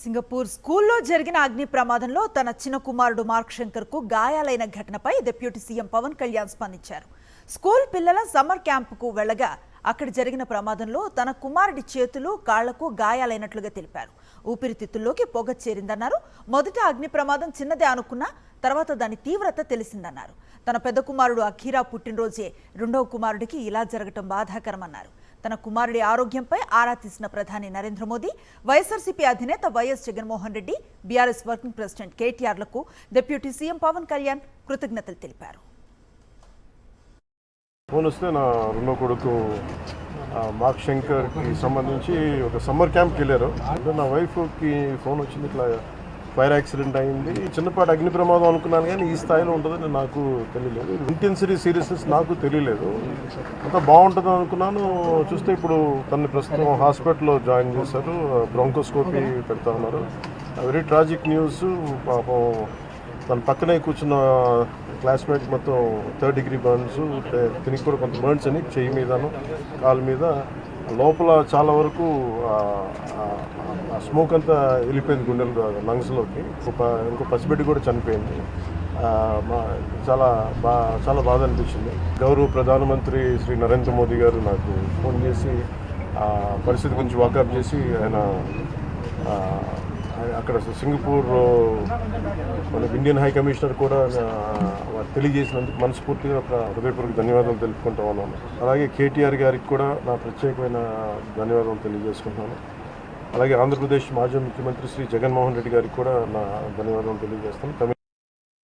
Singapore స్కూల్లో జరిగిన అగ్ని ప్రమాదంలో తన చిన్న కుమారుడు మార్క్ శంకర్కు గాయాలైన ఘటనపై డిప్యూటీ సీఎం పవన్ కళ్యాణ్ స్పందించారు. స్కూల్ పిల్లల సమ్మర్ క్యాంపుకు వెళ్లగా అక్కడ జరిగిన ప్రమాదంలో తన కుమారుడి చేతులు కాళ్లకు గాయాలైనట్లుగా తెలిపారు. ఊపిరితిత్తుల్లోకి పొగ చేరిందన్నారు. మొదట అగ్ని ప్రమాదం చిన్నదే అనుకున్నా తర్వాత దాని తీవ్రత తెలిసిందన్నారు. తన పెద్ద కుమారుడు అఖీరా పుట్టినరోజే రెండవ కుమారుడికి ఇలా జరగటం బాధాకరమన్నారు. తన కుమారుడి ఆరోగ్యంపై ఆరా తీసిన ప్రధాని నరేంద్ర మోదీ, వైఎస్ఆర్సీపీ అధినేత YS Jaganmohan Reddy, BRS working president కేటీఆర్లకు డిప్యూటీ సీఎం పవన్ కళ్యాణ్ కృతజ్ఞతలు తెలిపారు. ఫోన్ వస్తే నా రెండో కొడుకు మార్క్ శంకర్కి సంబంధించి ఒక సమ్మర్ క్యాంప్కి వెళ్ళారు. అంటే నా వైఫ్కి ఫోన్ వచ్చింది, ఇట్లా ఫైర్ యాక్సిడెంట్ అయింది, చిన్నపాటి అగ్ని ప్రమాదం అనుకున్నాను కానీ ఈ స్థాయిలో ఉంటుందని నాకు తెలియలేదు. ఇంటెన్సిటీ సీరియస్నెస్ నాకు తెలియలేదు. అంతా బాగుంటుంది అనుకున్నాను. చూస్తే ఇప్పుడు తనని ప్రస్తుతం హాస్పిటల్లో జాయిన్ చేశారు. బ్రాంకోస్కోపీ పెడతా ఉన్నారు. Very tragic news. పాపం తన పక్కనే కూర్చున్న క్లాస్మేట్ మొత్తం 3rd degree బర్న్స్, తినికి కూడా కొంత బర్న్స్ అని చెయ్యి మీదను కాలు మీద, లోపల చాలా వరకు స్మోక్ అంతా వెళ్ళిపోయింది గుండెలు లంగ్స్లోకి. ఇంకో పసిబిడ్డ కూడా చనిపోయింది. చాలా బాధ అనిపించింది. గౌరవ ప్రధానమంత్రి శ్రీ నరేంద్ర మోదీ గారు నాకు ఫోన్ చేసి పరిస్థితి గురించి వాకప్ చేసి ఆయన అక్కడ సింగపూర్ మన ఇండియన్ హై కమిషనర్ కూడా తెలియజేసినందుకు మనస్ఫూర్తిగా హృదయపూర్వక ధన్యవాదాలు తెలుపుకుంటా ఉన్నాను. అలాగే కేటీఆర్ గారికి కూడా నా ప్రత్యేకమైన ధన్యవాదాలు తెలియజేసుకుంటున్నాను. అలాగే ఆంధ్రప్రదేశ్ మాజీ ముఖ్యమంత్రి శ్రీ జగన్మోహన్ రెడ్డి గారికి కూడా నా ధన్యవాదాలు తెలియజేస్తాను.